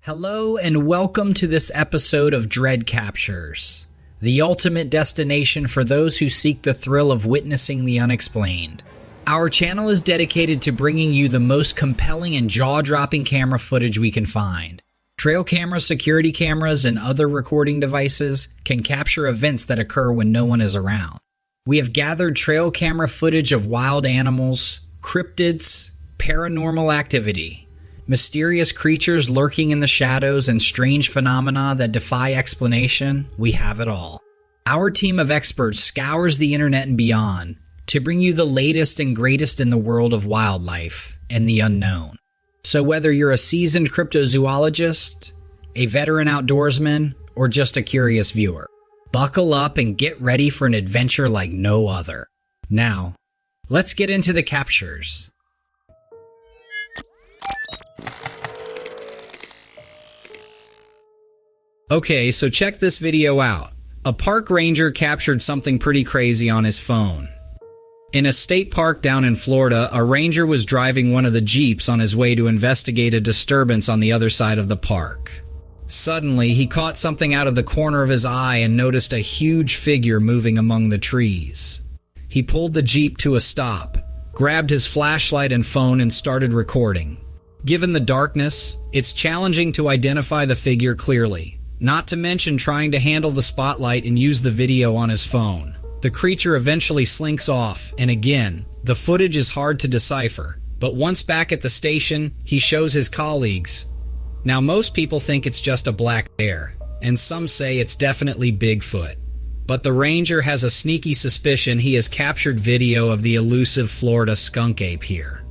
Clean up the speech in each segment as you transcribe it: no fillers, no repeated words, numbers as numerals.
Hello and welcome to this episode of Dread Captures, the ultimate destination for those who seek the thrill of witnessing the unexplained. Our channel is dedicated to bringing you the most compelling and jaw-dropping camera footage we can find. Trail cameras, security cameras, and other recording devices can capture events that occur when no one is around. We have gathered trail camera footage of wild animals, cryptids, paranormal activity, mysterious creatures lurking in the shadows, and strange phenomena that defy explanation. We have it all. Our team of experts scours the internet and beyond to bring you the latest and greatest in the world of wildlife and the unknown. So whether you're a seasoned cryptozoologist, a veteran outdoorsman, or just a curious viewer, buckle up and get ready for an adventure like no other. Now, let's get into the captures. Okay, so check this video out. A park ranger captured something pretty crazy on his phone. In a state park down in Florida, a ranger was driving one of the Jeeps on his way to investigate a disturbance on the other side of the park. Suddenly, he caught something out of the corner of his eye and noticed a huge figure moving among the trees. He pulled the Jeep to a stop, grabbed his flashlight and phone, and started recording. Given the darkness, it's challenging to identify the figure clearly. Not to mention trying to handle the spotlight and use the video on his phone. The creature eventually slinks off, and again, the footage is hard to decipher. But once back at the station, he shows his colleagues. Now most people think it's just a black bear, and some say it's definitely Bigfoot. But the ranger has a sneaky suspicion he has captured video of the elusive Florida skunk ape here.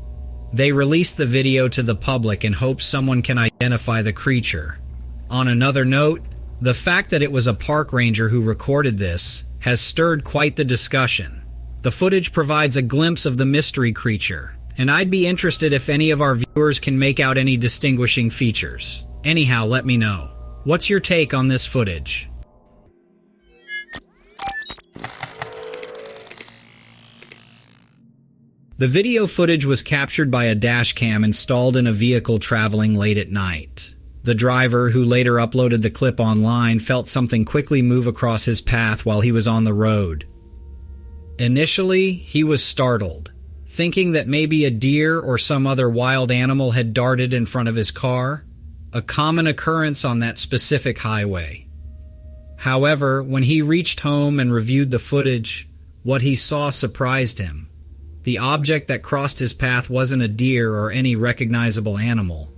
They released the video to the public in hopes someone can identify the creature. On another note, the fact that it was a park ranger who recorded this has stirred quite the discussion. The footage provides a glimpse of the mystery creature, and I'd be interested if any of our viewers can make out any distinguishing features. Anyhow, let me know. What's your take on this footage? The video footage was captured by a dashcam installed in a vehicle traveling late at night. The driver, who later uploaded the clip online, felt something quickly move across his path while he was on the road. Initially, he was startled, thinking that maybe a deer or some other wild animal had darted in front of his car, a common occurrence on that specific highway. However, when he reached home and reviewed the footage, what he saw surprised him. The object that crossed his path wasn't a deer or any recognizable animal.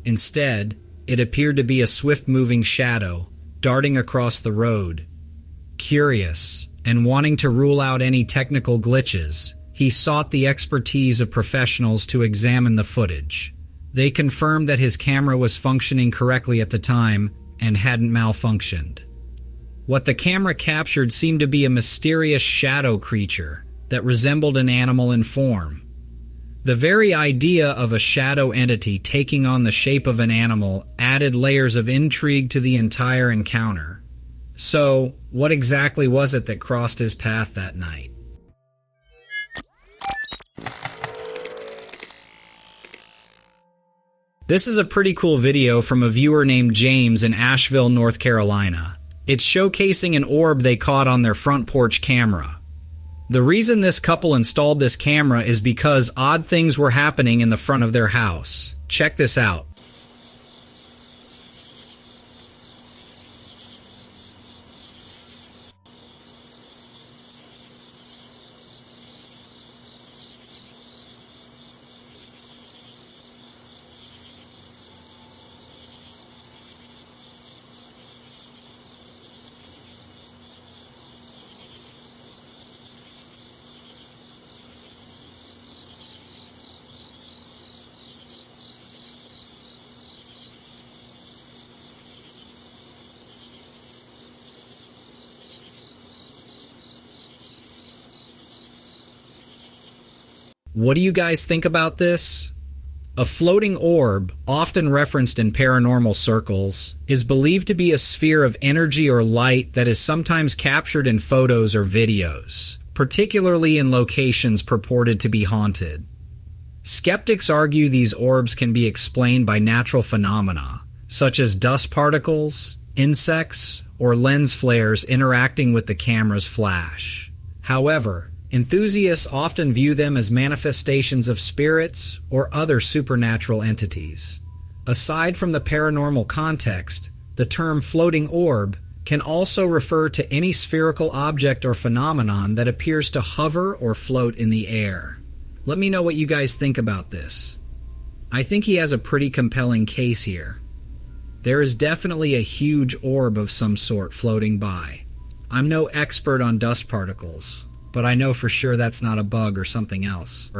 Instead, it appeared to be a swift-moving shadow, darting across the road. Curious, and wanting to rule out any technical glitches, he sought the expertise of professionals to examine the footage. They confirmed that his camera was functioning correctly at the time and hadn't malfunctioned. What the camera captured seemed to be a mysterious shadow creature that resembled an animal in form. The very idea of a shadow entity taking on the shape of an animal added layers of intrigue to the entire encounter. So, what exactly was it that crossed his path that night? This is a pretty cool video from a viewer named James in Asheville, North Carolina. It's showcasing an orb they caught on their front porch camera. The reason this couple installed this camera is because odd things were happening in the front of their house. Check this out. What do you guys think about this? A floating orb, often referenced in paranormal circles, is believed to be a sphere of energy or light that is sometimes captured in photos or videos, particularly in locations purported to be haunted. Skeptics argue these orbs can be explained by natural phenomena, such as dust particles, insects, or lens flares interacting with the camera's flash. However, enthusiasts often view them as manifestations of spirits or other supernatural entities. Aside from the paranormal context, the term floating orb can also refer to any spherical object or phenomenon that appears to hover or float in the air. Let me know what you guys think about this. I think he has a pretty compelling case here. There is definitely a huge orb of some sort floating by. I'm no expert on dust particles, but I know for sure that's not a bug or something else.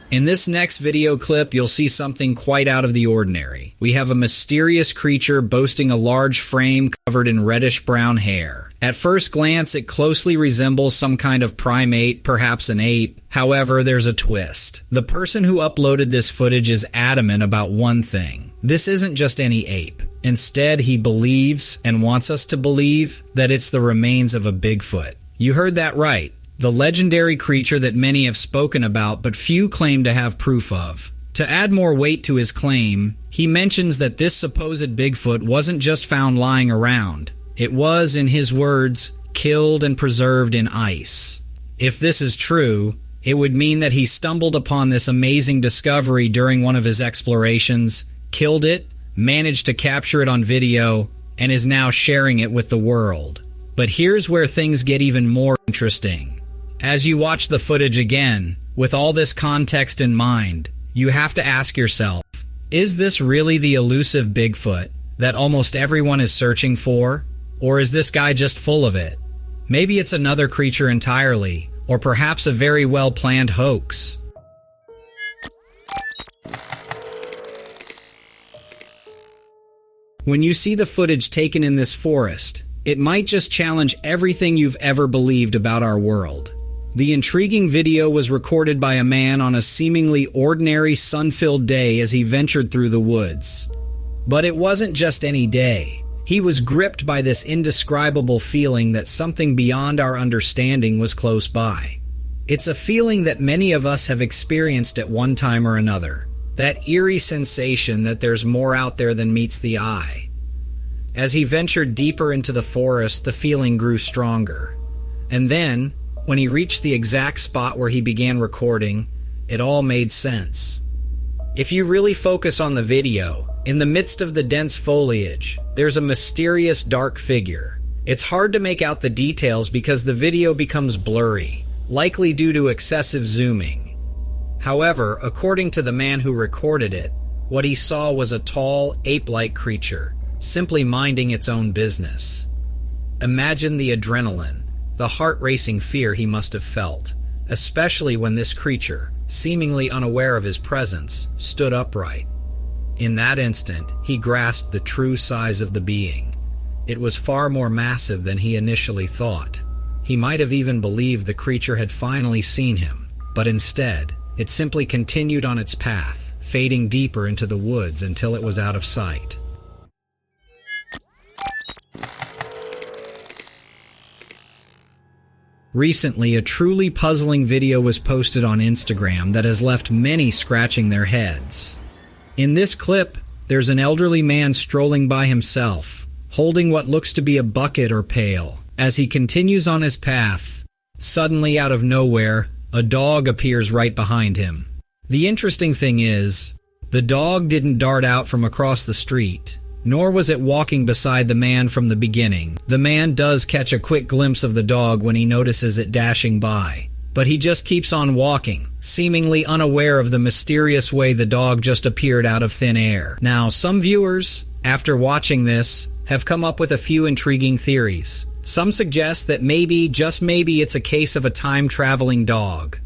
In this next video clip, you'll see something quite out of the ordinary. We have a mysterious creature boasting a large frame covered in reddish-brown hair. At first glance, it closely resembles some kind of primate, perhaps an ape. However, there's a twist. The person who uploaded this footage is adamant about one thing. This isn't just any ape. Instead, he believes, and wants us to believe, that it's the remains of a Bigfoot. You heard that right. The legendary creature that many have spoken about but few claim to have proof of. To add more weight to his claim, he mentions that this supposed Bigfoot wasn't just found lying around. It was, in his words, killed and preserved in ice. If this is true, it would mean that he stumbled upon this amazing discovery during one of his explorations, killed it, managed to capture it on video, and is now sharing it with the world. But here's where things get even more interesting. As you watch the footage again, with all this context in mind, you have to ask yourself, is this really the elusive Bigfoot that almost everyone is searching for? Or is this guy just full of it? Maybe it's another creature entirely, or perhaps a very well-planned hoax. When you see the footage taken in this forest, it might just challenge everything you've ever believed about our world. The intriguing video was recorded by a man on a seemingly ordinary sun-filled day as he ventured through the woods. But it wasn't just any day. He was gripped by this indescribable feeling that something beyond our understanding was close by. It's a feeling that many of us have experienced at one time or another. That eerie sensation that there's more out there than meets the eye. As he ventured deeper into the forest, the feeling grew stronger. And then, when he reached the exact spot where he began recording, it all made sense. If you really focus on the video, in the midst of the dense foliage, there's a mysterious dark figure. It's hard to make out the details because the video becomes blurry, likely due to excessive zooming. However, according to the man who recorded it, what he saw was a tall, ape-like creature, simply minding its own business. Imagine the adrenaline, the heart-racing fear he must have felt, especially when this creature, seemingly unaware of his presence, stood upright. In that instant, he grasped the true size of the being. It was far more massive than he initially thought. He might have even believed the creature had finally seen him, but instead, it simply continued on its path, fading deeper into the woods until it was out of sight. Recently, a truly puzzling video was posted on Instagram that has left many scratching their heads. In this clip, there's an elderly man strolling by himself, holding what looks to be a bucket or pail. As he continues on his path, suddenly out of nowhere, a dog appears right behind him. The interesting thing is, the dog didn't dart out from across the street, nor was it walking beside the man from the beginning. The man does catch a quick glimpse of the dog when he notices it dashing by, but he just keeps on walking, seemingly unaware of the mysterious way the dog just appeared out of thin air. Now, some viewers, after watching this, have come up with a few intriguing theories. Some suggest that maybe, just maybe, it's a case of a time-traveling dog.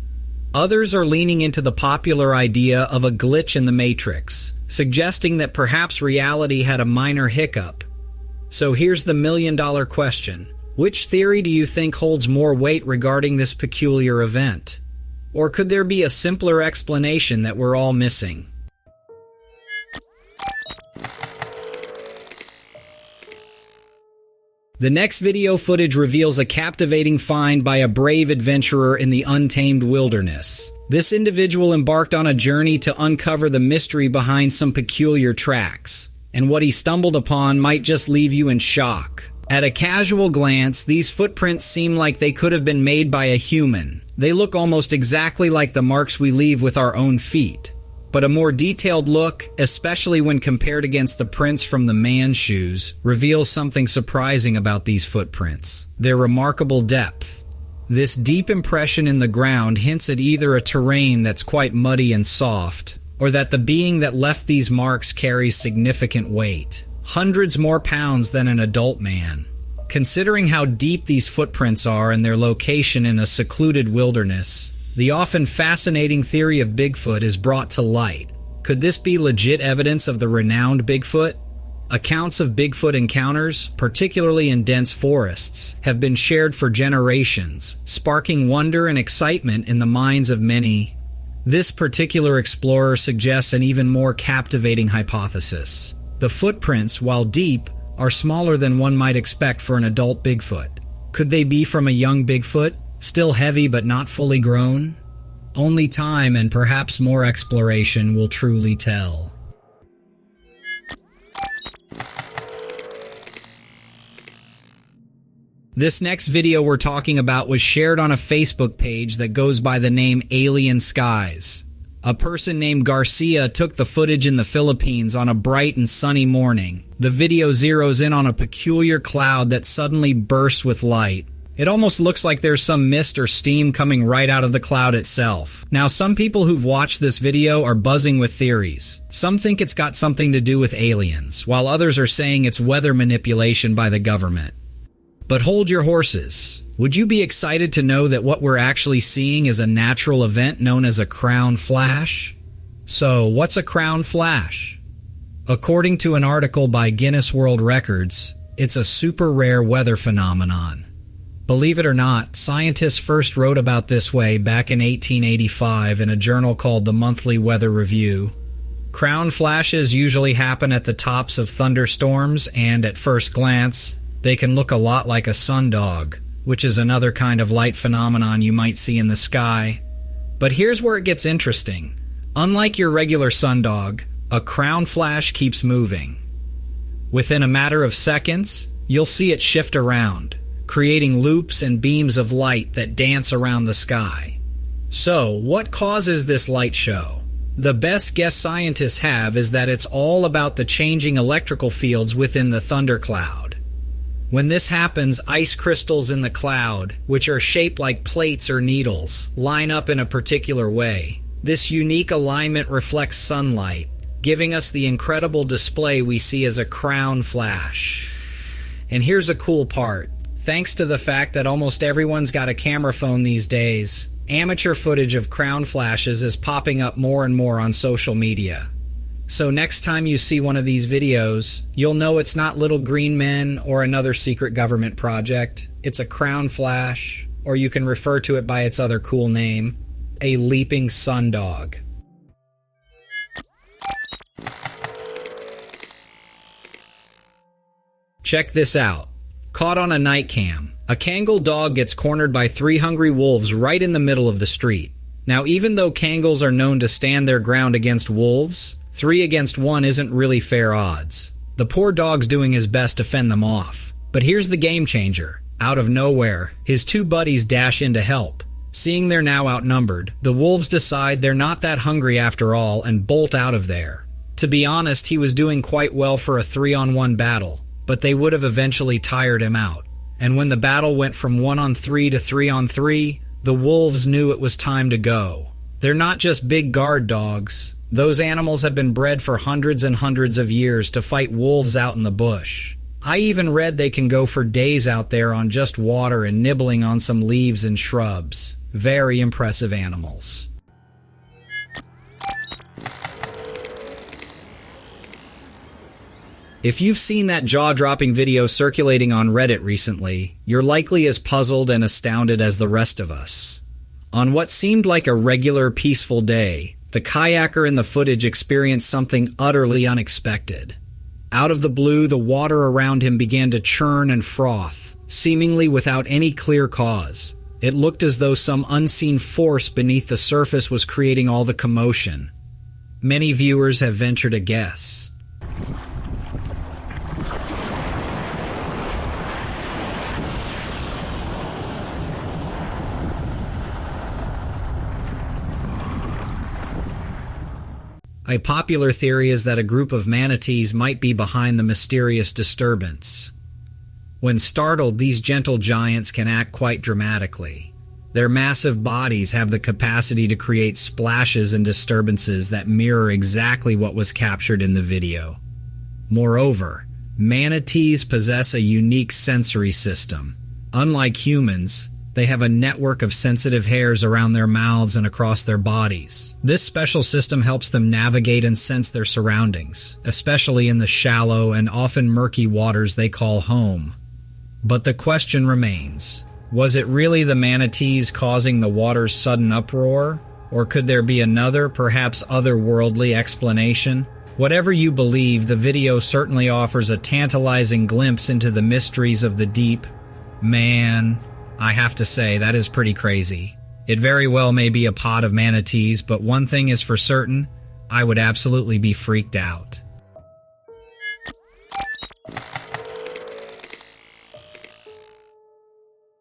Others are leaning into the popular idea of a glitch in the Matrix, suggesting that perhaps reality had a minor hiccup. So here's the million-dollar question. Which theory do you think holds more weight regarding this peculiar event? Or could there be a simpler explanation that we're all missing? The next video footage reveals a captivating find by a brave adventurer in the untamed wilderness. This individual embarked on a journey to uncover the mystery behind some peculiar tracks, and what he stumbled upon might just leave you in shock. At a casual glance, these footprints seem like they could have been made by a human. They look almost exactly like the marks we leave with our own feet. But a more detailed look, especially when compared against the prints from the man's shoes, reveals something surprising about these footprints: their remarkable depth. This deep impression in the ground hints at either a terrain that's quite muddy and soft, or that the being that left these marks carries significant weight, hundreds more pounds than an adult man. Considering how deep these footprints are and their location in a secluded wilderness, the often fascinating theory of Bigfoot is brought to light. Could this be legit evidence of the renowned Bigfoot? Accounts of Bigfoot encounters, particularly in dense forests, have been shared for generations, sparking wonder and excitement in the minds of many. This particular explorer suggests an even more captivating hypothesis. The footprints, while deep, are smaller than one might expect for an adult Bigfoot. Could they be from a young Bigfoot? Still heavy but not fully grown? Only time and perhaps more exploration will truly tell. This next video we're talking about was shared on a Facebook page that goes by the name Alien Skies. A person named Garcia took the footage in the Philippines on a bright and sunny morning. The video zeroes in on a peculiar cloud that suddenly bursts with light. It almost looks like there's some mist or steam coming right out of the cloud itself. Now, some people who've watched this video are buzzing with theories. Some think it's got something to do with aliens, while others are saying it's weather manipulation by the government. But hold your horses. Would you be excited to know that what we're actually seeing is a natural event known as a crown flash? So, what's a crown flash? According to an article by Guinness World Records, it's a super rare weather phenomenon. Believe it or not, scientists first wrote about this way back in 1885 in a journal called the Monthly Weather Review. Crown flashes usually happen at the tops of thunderstorms, and at first glance, they can look a lot like a sundog, which is another kind of light phenomenon you might see in the sky. But here's where it gets interesting. Unlike your regular sundog, a crown flash keeps moving. Within a matter of seconds, you'll see it shift around, creating loops and beams of light that dance around the sky. So, what causes this light show? The best guess scientists have is that it's all about the changing electrical fields within the thundercloud. When this happens, ice crystals in the cloud, which are shaped like plates or needles, line up in a particular way. This unique alignment reflects sunlight, giving us the incredible display we see as a crown flash. And here's a cool part. Thanks to the fact that almost everyone's got a camera phone these days, amateur footage of crown flashes is popping up more and more on social media. So next time you see one of these videos, you'll know it's not little green men or another secret government project. It's a crown flash, or you can refer to it by its other cool name, a leaping sundog. Check this out. Caught on a night cam, a Kangal dog gets cornered by 3 hungry wolves right in the middle of the street. Now, even though Kangals are known to stand their ground against wolves, 3 against 1 isn't really fair odds. The poor dog's doing his best to fend them off. But here's the game changer. Out of nowhere, his 2 buddies dash in to help. Seeing they're now outnumbered, the wolves decide they're not that hungry after all and bolt out of there. To be honest, he was doing quite well for a 3-on-1 battle, but they would have eventually tired him out. And when the battle went from 1-on-3 to 3-on-3, the wolves knew it was time to go. They're not just big guard dogs. Those animals have been bred for hundreds and hundreds of years to fight wolves out in the bush. I even read they can go for days out there on just water and nibbling on some leaves and shrubs. Very impressive animals. If you've seen that jaw-dropping video circulating on Reddit recently, you're likely as puzzled and astounded as the rest of us. On what seemed like a regular, peaceful day, the kayaker in the footage experienced something utterly unexpected. Out of the blue, the water around him began to churn and froth, seemingly without any clear cause. It looked as though some unseen force beneath the surface was creating all the commotion. Many viewers have ventured a guess. A popular theory is that a group of manatees might be behind the mysterious disturbance. When startled, these gentle giants can act quite dramatically. Their massive bodies have the capacity to create splashes and disturbances that mirror exactly what was captured in the video. Moreover, manatees possess a unique sensory system. Unlike humans, they have a network of sensitive hairs around their mouths and across their bodies. This special system helps them navigate and sense their surroundings, especially in the shallow and often murky waters they call home. But the question remains, was it really the manatees causing the water's sudden uproar? Or could there be another, perhaps otherworldly explanation? Whatever you believe, the video certainly offers a tantalizing glimpse into the mysteries of the deep. Man, I have to say, that is pretty crazy. It very well may be a pod of manatees, but one thing is for certain, I would absolutely be freaked out.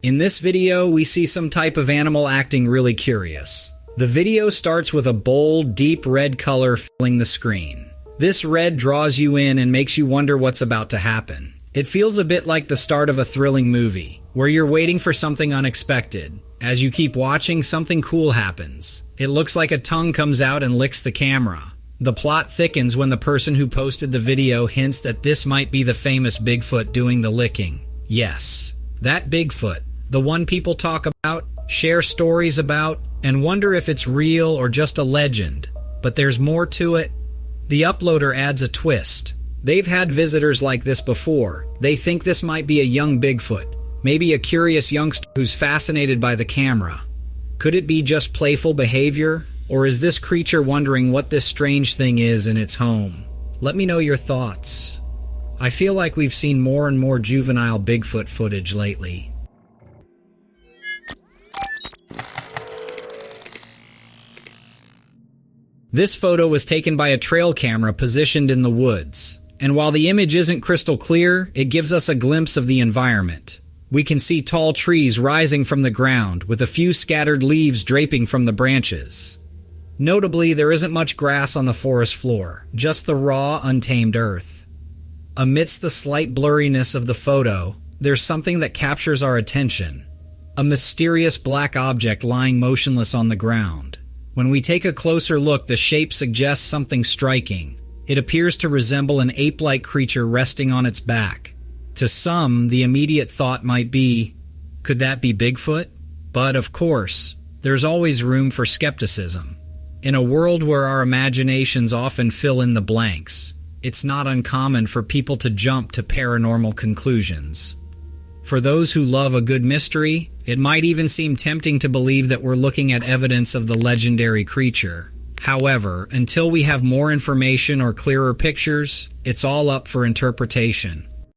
In this video, we see some type of animal acting really curious. The video starts with a bold, deep red color filling the screen. This red draws you in and makes you wonder what's about to happen. It feels a bit like the start of a thrilling movie, where you're waiting for something unexpected. As you keep watching, something cool happens. It looks like a tongue comes out and licks the camera. The plot thickens when the person who posted the video hints that this might be the famous Bigfoot doing the licking. Yes, that Bigfoot, the one people talk about, share stories about, and wonder if it's real or just a legend. But there's more to it. The uploader adds a twist. They've had visitors like this before. They think this might be a young Bigfoot, maybe a curious youngster who's fascinated by the camera. Could it be just playful behavior? Or is this creature wondering what this strange thing is in its home? Let me know your thoughts. I feel like we've seen more and more juvenile Bigfoot footage lately. This photo was taken by a trail camera positioned in the woods. And while the image isn't crystal clear, it gives us a glimpse of the environment. We can see tall trees rising from the ground, with a few scattered leaves draping from the branches. Notably, there isn't much grass on the forest floor, just the raw, untamed earth. Amidst the slight blurriness of the photo, there's something that captures our attention. A mysterious black object lying motionless on the ground. When we take a closer look, the shape suggests something striking. It appears to resemble an ape-like creature resting on its back. To some, the immediate thought might be, could that be Bigfoot? But of course, there's always room for skepticism. In a world where our imaginations often fill in the blanks, it's not uncommon for people to jump to paranormal conclusions. For those who love a good mystery, it might even seem tempting to believe that we're looking at evidence of the legendary creature. However, until we have more information or clearer pictures, it's all up for interpretation.